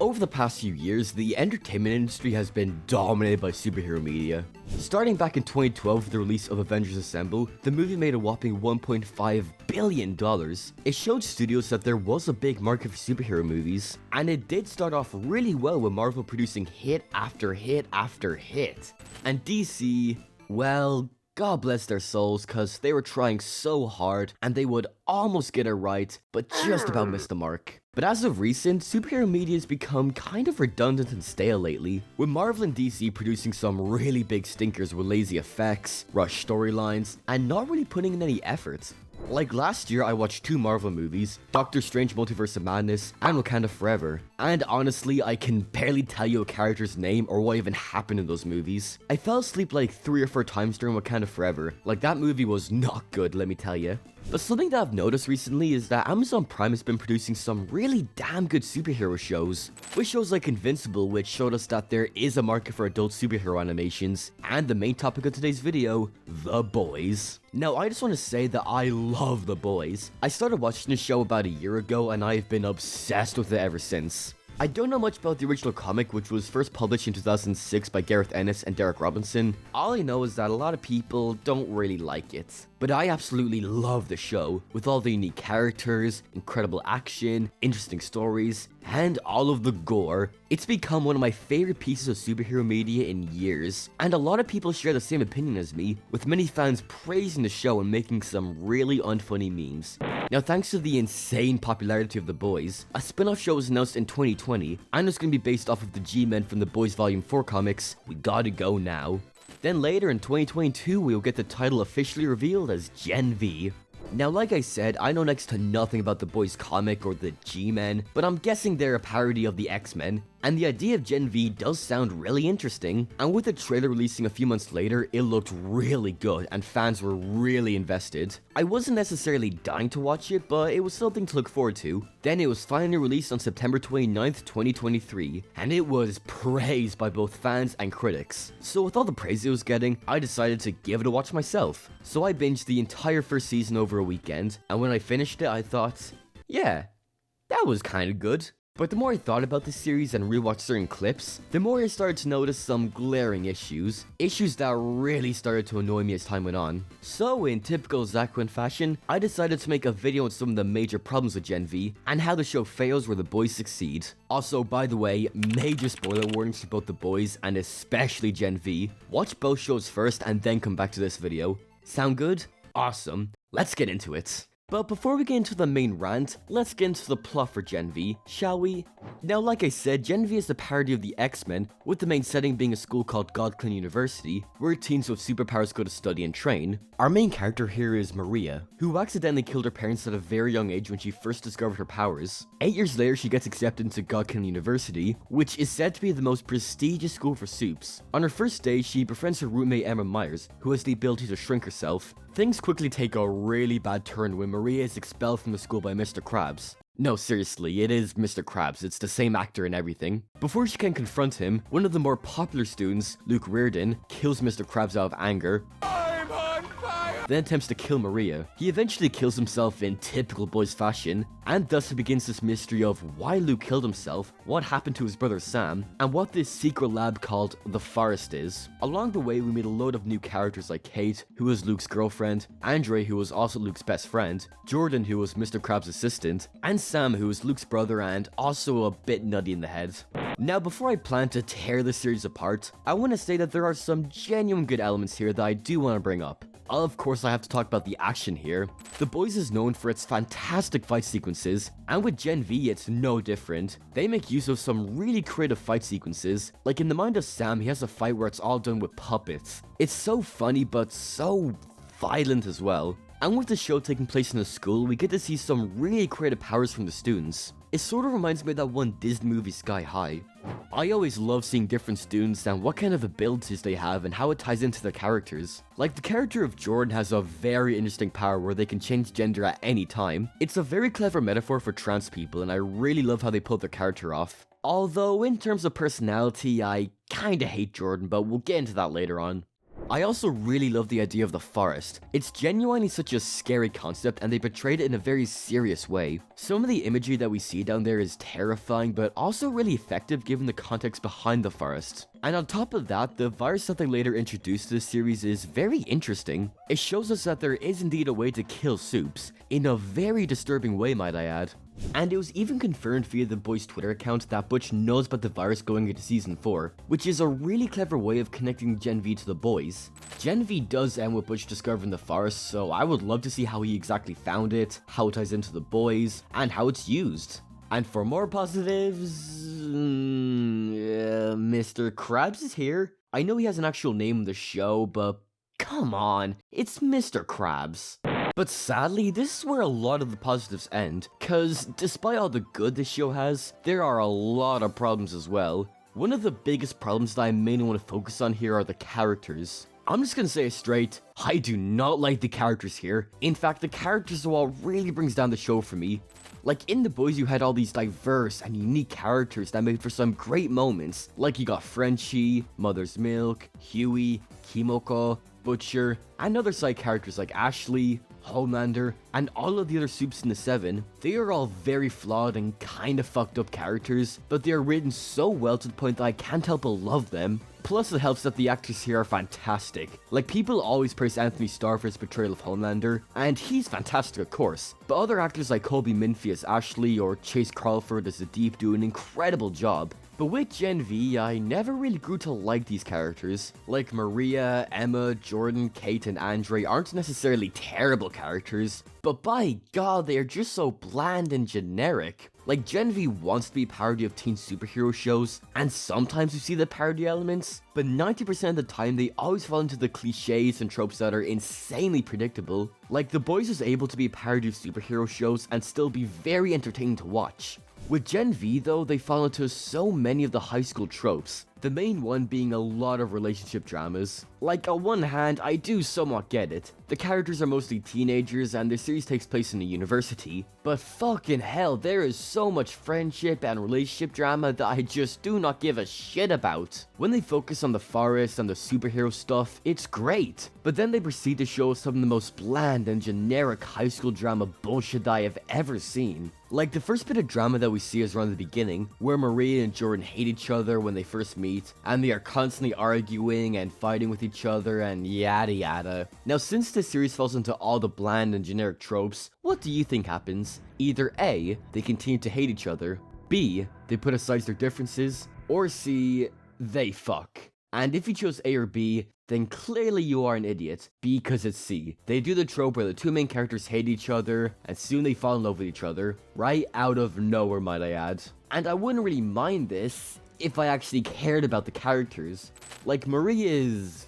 Over the past few years, the entertainment industry has been dominated by superhero media. Starting back in 2012 with the release of Avengers Assemble, the movie made a whopping $1.5 billion. It showed studios that there was a big market for superhero movies, and it did start off really well with Marvel producing hit after hit after hit. And DC, well, God bless their souls, cause they were trying so hard and they would almost get it right, but just about missed the mark. But as of recent, superhero media has become kind of redundant and stale lately, with Marvel and DC producing some really big stinkers with lazy effects, rushed storylines, and not really putting in any effort. Like last year, I watched 2 Marvel movies, Doctor Strange Multiverse of Madness and Wakanda Forever, and honestly, I can barely tell you a character's name or what even happened in those movies. I fell asleep like 3 or 4 times during Wakanda Forever, like that movie was not good, let me tell you. But something that I've noticed recently is that Amazon Prime has been producing some really damn good superhero shows, with shows like Invincible, which showed us that there is a market for adult superhero animations, and the main topic of today's video, The Boys. Now, I just want to say that I love The Boys. I started watching the show about a year ago, and I've been obsessed with it ever since. I don't know much about the original comic, which was first published in 2006 by Gareth Ennis and Derek Robinson. All I know is that a lot of people don't really like it. But I absolutely love the show, with all the unique characters, incredible action, interesting stories, and all of the gore. It's become one of my favorite pieces of superhero media in years, and a lot of people share the same opinion as me, with many fans praising the show and making some really unfunny memes. Now, thanks to the insane popularity of The Boys, a spin-off show was announced in 2020, and it's going to be based off of the G-Men from The Boys Volume 4 comics, We Gotta Go Now. Then later in 2022, we'll get the title officially revealed as Gen V. Now, like I said, I know next to nothing about the Boys comic or the G-Men, but I'm guessing they're a parody of the X-Men, and the idea of Gen V does sound really interesting, and with the trailer releasing a few months later, it looked really good, and fans were really invested. I wasn't necessarily dying to watch it, but it was something to look forward to. Then it was finally released on September 29th, 2023, and it was praised by both fans and critics. So with all the praise it was getting, I decided to give it a watch myself. So I binged the entire first season over a weekend, and when I finished it, I thought, yeah, that was kinda good. But the more I thought about the series and rewatched certain clips, the more I started to notice some glaring issues that really started to annoy me as time went on. So in typical Zach Quinn fashion, I decided to make a video on some of the major problems with Gen V, and how the show fails where The Boys succeed. Also, by the way, major spoiler warnings for both The Boys and especially Gen V. Watch both shows first and then come back to this video. Sound good? Awesome. Let's get into it. But before we get into the main rant, let's get into the plot for Gen V, shall we? Now, like I said, Gen V is the parody of the X-Men, with the main setting being a school called Godclan University, where teens with superpowers go to study and train. Our main character here is Maria, who accidentally killed her parents at a very young age when she first discovered her powers. 8 years later, she gets accepted into Godclan University, which is said to be the most prestigious school for supes. On her first day, she befriends her roommate Emma Myers, who has the ability to shrink herself. Things quickly take a really bad turn when Maria is expelled from the school by Mr. Krabs. No, seriously, it is Mr. Krabs, it's the same actor and everything. Before she can confront him, one of the more popular students, Luke Reardon, kills Mr. Krabs out of anger, then attempts to kill Maria. He eventually kills himself in typical Boys fashion, and thus it begins this mystery of why Luke killed himself, what happened to his brother Sam, and what this secret lab called the Forest is. Along the way, we meet a load of new characters like Kate, who was Luke's girlfriend, Andre, who was also Luke's best friend, Jordan, who was Mr. Krabs' assistant, and Sam, who was Luke's brother and also a bit nutty in the head. Now, before I plan to tear this series apart, I want to say that there are some genuine good elements here that I do want to bring up. Of course, I have to talk about the action here. The Boys is known for its fantastic fight sequences, and with Gen V it's no different. They make use of some really creative fight sequences, like in The Mind of Sam, he has a fight where it's all done with puppets. It's so funny but so violent as well. And with the show taking place in a school, we get to see some really creative powers from the students. It sort of reminds me of that one Disney movie Sky High. I always love seeing different students and what kind of abilities they have and how it ties into their characters. Like the character of Jordan has a very interesting power where they can change gender at any time. It's a very clever metaphor for trans people and I really love how they pull their character off. Although in terms of personality, I kinda hate Jordan, but we'll get into that later on. I also really love the idea of the forest. It's genuinely such a scary concept and they portrayed it in a very serious way. Some of the imagery that we see down there is terrifying but also really effective given the context behind the forest. And on top of that, the virus that they later introduced to this series is very interesting. It shows us that there is indeed a way to kill soups, in a very disturbing way might I add. And it was even confirmed via the boys' Twitter account that Butch knows about the virus going into season 4, which is a really clever way of connecting Gen V to the boys. Gen V does end with Butch discovering the forest, so I would love to see how he exactly found it, how it ties into the boys, and how it's used. And for more positives, Mr. Krabs is here. I know he has an actual name in the show, but come on, it's Mr. Krabs. But sadly, this is where a lot of the positives end, cause despite all the good this show has, there are a lot of problems as well. One of the biggest problems that I mainly want to focus on here are the characters. I'm just gonna say it straight, I do not like the characters here. In fact, the characters are what really brings down the show for me. Like in The Boys you had all these diverse and unique characters that made for some great moments. Like you got Frenchie, Mother's Milk, Huey, Kimoko, Butcher, and other side characters like Ashley, Homelander, and all of the other soups in the 7. They are all very flawed and kinda fucked up characters, but they are written so well to the point that I can't help but love them. Plus it helps that the actors here are fantastic. Like people always praise Anthony Starr for his portrayal of Homelander, and he's fantastic of course, but other actors like Colby Minfie as Ashley or Chase Crawford as Deep do an incredible job. But with Gen V, I never really grew to like these characters. Like Maria, Emma, Jordan, Kate, and Andre aren't necessarily terrible characters, but by god, they are just so bland and generic. Like Gen V wants to be a parody of teen superhero shows, and sometimes you see the parody elements, but 90% of the time they always fall into the cliches and tropes that are insanely predictable. Like The Boys is able to be a parody of superhero shows and still be very entertaining to watch. With Gen V though, they fall into so many of the high school tropes, the main one being a lot of relationship dramas. Like on one hand, I do somewhat get it. The characters are mostly teenagers and the series takes place in a university, but fucking hell, there is so much friendship and relationship drama that I just do not give a shit about. When they focus on the forest and the superhero stuff, it's great, but then they proceed to show some of the most bland and generic high school drama bullshit that I have ever seen. Like the first bit of drama that we see is around the beginning, where Maria and Jordan hate each other when they first meet, and they are constantly arguing and fighting with each other and yada yada. Now since this series falls into all the bland and generic tropes, what do you think happens? Either A, they continue to hate each other, B, they put aside their differences, or C, they fuck. And if you chose A or B, then clearly you are an idiot, because it's C. They do the trope where the two main characters hate each other, and soon they fall in love with each other, right out of nowhere might I add. And I wouldn't really mind this, if I actually cared about the characters. Like Maria is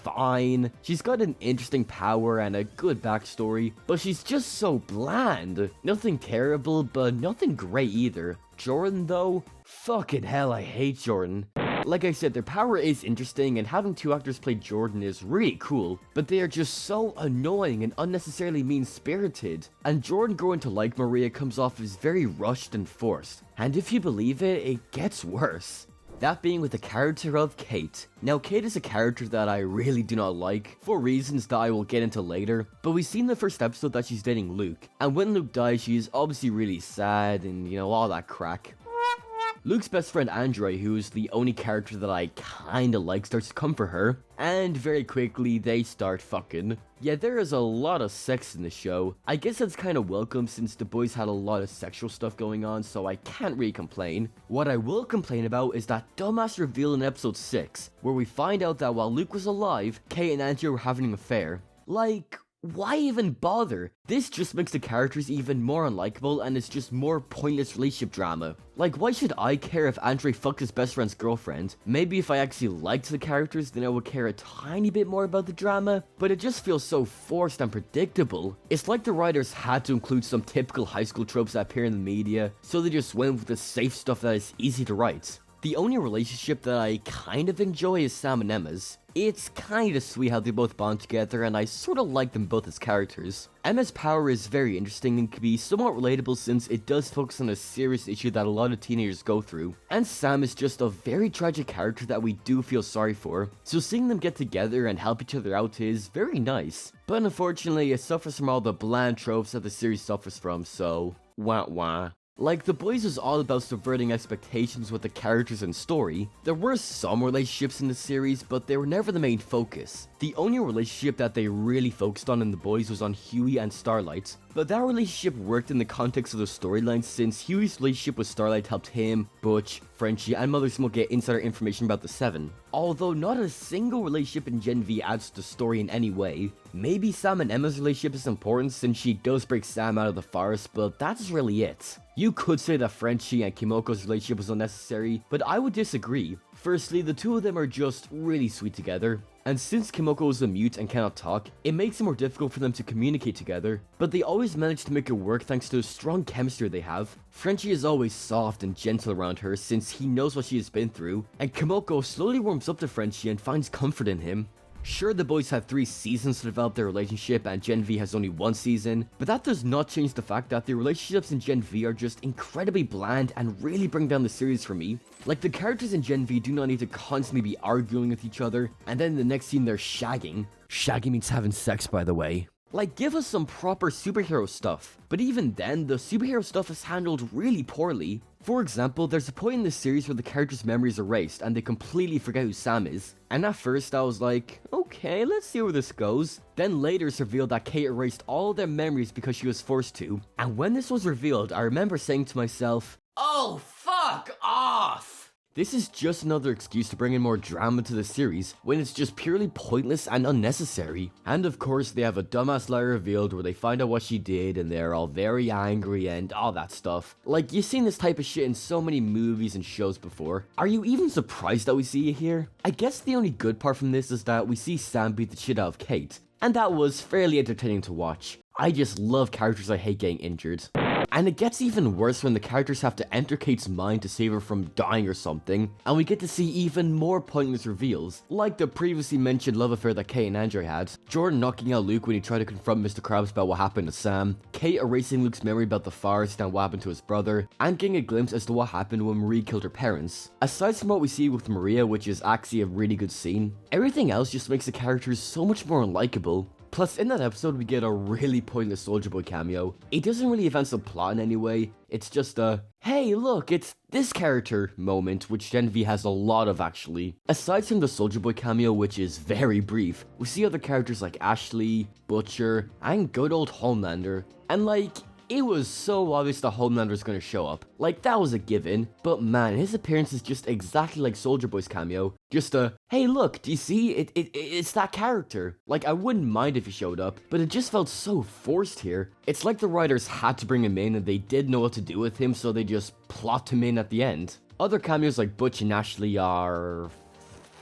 fine, she's got an interesting power and a good backstory, but she's just so bland. Nothing terrible, but nothing great either. Jordan though, fucking hell I hate Jordan. Like I said, their power is interesting and having two actors play Jordan is really cool, but they are just so annoying and unnecessarily mean-spirited. And Jordan growing to like Maria comes off as very rushed and forced. And if you believe it, it gets worse. That being with the character of Kate. Now Kate is a character that I really do not like, for reasons that I will get into later, but we see in the first episode that she's dating Luke, and when Luke dies she is obviously really sad and you know all that crack. Luke's best friend Andre, who is the only character that I kinda like, starts to come for her, and very quickly they start fucking. Yeah, there is a lot of sex in the show. I guess that's kinda welcome since the boys had a lot of sexual stuff going on, so I can't really complain. What I will complain about is that dumbass reveal in episode 6, where we find out that while Luke was alive, Kate and Andre were having an affair. Like, why even bother? This just makes the characters even more unlikable and it's just more pointless relationship drama. Like, why should I care if Andre fucked his best friend's girlfriend? Maybe if I actually liked the characters, then I would care a tiny bit more about the drama, but it just feels so forced and predictable. It's like the writers had to include some typical high school tropes that appear in the media, so they just went with the safe stuff that is easy to write. The only relationship that I kind of enjoy is Sam and Emma's. It's kinda sweet how they both bond together, and I sorta like them both as characters. Emma's power is very interesting and can be somewhat relatable since it does focus on a serious issue that a lot of teenagers go through. And Sam is just a very tragic character that we do feel sorry for, so seeing them get together and help each other out is very nice. But unfortunately, it suffers from all the bland tropes that the series suffers from, so wah wah. Like, The Boys was all about subverting expectations with the characters and story. There were some relationships in the series, but they were never the main focus. The only relationship that they really focused on in The Boys was on Huey and Starlight, but that relationship worked in the context of the storyline since Huey's relationship with Starlight helped him, Butch, Frenchie, and Mother Smoke get insider information about the Seven. Although not a single relationship in Gen V adds to the story in any way. Maybe Sam and Emma's relationship is important since she does break Sam out of the forest, but that's really it. You could say that Frenchie and Kimoko's relationship was unnecessary, but I would disagree. Firstly, the two of them are just really sweet together. And since Kimoko is a mute and cannot talk, it makes it more difficult for them to communicate together, but they always manage to make it work thanks to the strong chemistry they have. Frenchie is always soft and gentle around her since he knows what she has been through, and Kimoko slowly warms up to Frenchie and finds comfort in him. Sure, the boys have 3 seasons to develop their relationship and Gen V has only 1 season, but that does not change the fact that the relationships in Gen V are just incredibly bland and really bring down the series for me. Like, the characters in Gen V do not need to constantly be arguing with each other, and then in the next scene they're shagging. Shagging means having sex, by the way. Like, give us some proper superhero stuff. But even then, the superhero stuff is handled really poorly. For example, there's a point in this series where the character's memory is erased and they completely forget who Sam is. And at first I was like, okay, let's see where this goes. Then later it's revealed that Kate erased all their memories because she was forced to. And when this was revealed, I remember saying to myself, oh, fuck off! This is just another excuse to bring in more drama to the series, when it's just purely pointless and unnecessary. And of course, they have a dumbass lie revealed where they find out what she did and they're all very angry and all that stuff. Like, you've seen this type of shit in so many movies and shows before. Are you even surprised that we see it here? I guess the only good part from this is that we see Sam beat the shit out of Kate, and that was fairly entertaining to watch. I just love characters I hate getting injured. And it gets even worse when the characters have to enter Kate's mind to save her from dying or something, and we get to see even more pointless reveals, like the previously mentioned love affair that Kate and Andre had, Jordan knocking out Luke when he tried to confront Mr. Krabs about what happened to Sam, Kate erasing Luke's memory about the forest and what happened to his brother, and getting a glimpse as to what happened when Marie killed her parents. Aside from what we see with Maria, which is actually a really good scene, everything else just makes the characters so much more unlikable. Plus, in that episode, we get a really pointless Soldier Boy cameo. It doesn't really advance the plot in any way, it's just a, hey look, it's this character moment, which Gen V has a lot of actually. Aside from the Soldier Boy cameo, which is very brief, we see other characters like Ashley, Butcher, and good old Homelander. And like, it was so obvious that Homelander was gonna show up. Like, that was a given. But man, his appearance is just exactly like Soldier Boy's cameo. Just a, hey look, do you see? It's that character. Like, I wouldn't mind if he showed up, but it just felt so forced here. It's like the writers had to bring him in and they didn't know what to do with him, so they just plopped him in at the end. Other cameos like Butch and Ashley are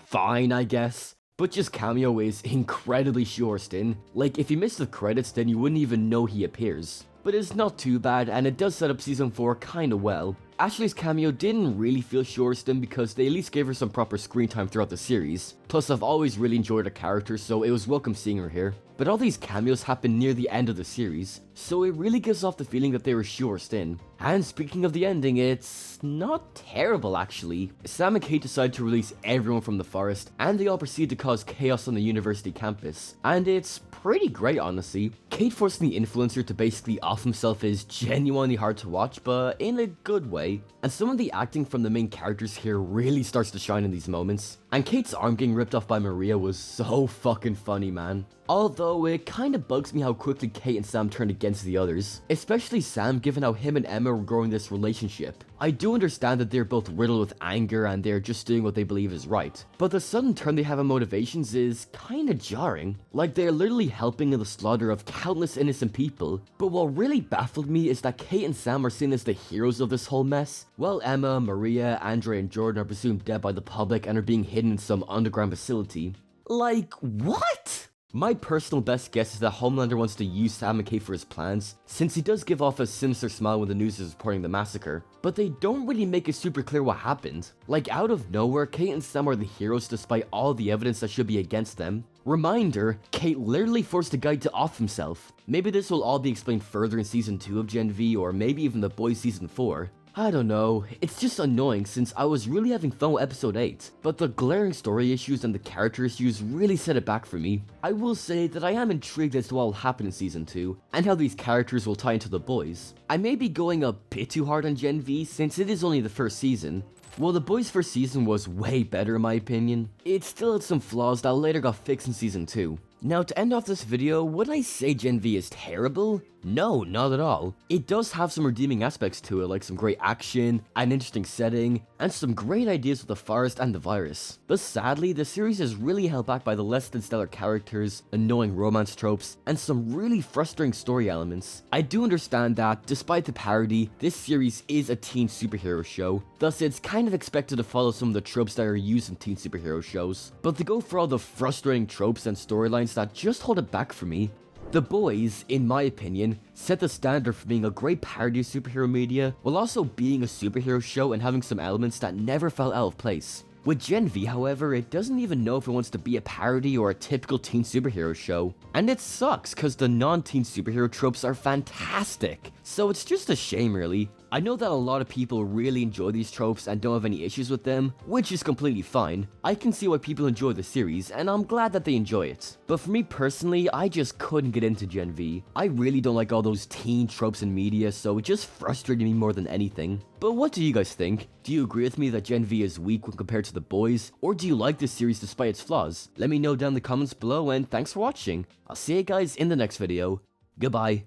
fine, I guess. Butch's cameo is incredibly short in. Like, if you miss the credits, then you wouldn't even know he appears. But it's not too bad, and it does set up season 4 kinda well. Ashley's cameo didn't really feel short-lived because they at least gave her some proper screen time throughout the series. Plus, I've always really enjoyed her character, so it was welcome seeing her here. But all these cameos happen near the end of the series, so it really gives off the feeling that they were short in. And speaking of the ending, it's not terrible actually. Sam and Kate decide to release everyone from the forest, and they all proceed to cause chaos on the university campus. And it's pretty great honestly. Kate forcing the influencer to basically off himself is genuinely hard to watch, but in a good way. And some of the acting from the main characters here really starts to shine in these moments. And Kate's arm getting ripped off by Maria was so fucking funny, man. Although it kinda bugs me how quickly Kate and Sam turned against the others. Especially Sam, given how him and Emma were growing this relationship. I do understand that they're both riddled with anger and they're just doing what they believe is right. But the sudden turn they have in motivations is kinda jarring. Like, they're literally helping in the slaughter of countless innocent people. But what really baffled me is that Kate and Sam are seen as the heroes of this whole mess, while Emma, Maria, Andre, and Jordan are presumed dead by the public and are being hidden in some underground facility. Like, what? My personal best guess is that Homelander wants to use Sam and Kate for his plans, since he does give off a sinister smile when the news is reporting the massacre, but they don't really make it super clear what happened. Like, out of nowhere, Kate and Sam are the heroes despite all the evidence that should be against them. Reminder, Kate literally forced the guy to off himself. Maybe this will all be explained further in season 2 of Gen V, or maybe even The Boys season 4. I don't know, it's just annoying since I was really having fun with episode 8, but the glaring story issues and the character issues really set it back for me. I will say that I am intrigued as to what will happen in season 2, and how these characters will tie into The Boys. I may be going a bit too hard on Gen V since it is only the first season. While The Boys' first season was way better in my opinion, it still had some flaws that later got fixed in season 2. Now, to end off this video, would I say Gen V is terrible? No, not at all. It does have some redeeming aspects to it, like some great action, an interesting setting, and some great ideas with the forest and the virus. But sadly, the series is really held back by the less than stellar characters, annoying romance tropes, and some really frustrating story elements. I do understand that, despite the parody, this series is a teen superhero show, thus it's kind of expected to follow some of the tropes that are used in teen superhero shows. But to go for all the frustrating tropes and storylines that just hold it back for me. The Boys, in my opinion, set the standard for being a great parody of superhero media, while also being a superhero show and having some elements that never felt out of place. With Gen V, however, it doesn't even know if it wants to be a parody or a typical teen superhero show. And it sucks, cause the non-teen superhero tropes are fantastic. So it's just a shame really. I know that a lot of people really enjoy these tropes and don't have any issues with them, which is completely fine. I can see why people enjoy the series, and I'm glad that they enjoy it. But for me personally, I just couldn't get into Gen V. I really don't like all those teen tropes in media, so it just frustrated me more than anything. But what do you guys think? Do you agree with me that Gen V is weak when compared to The Boys? Or do you like this series despite its flaws? Let me know down in the comments below, and thanks for watching. I'll see you guys in the next video. Goodbye.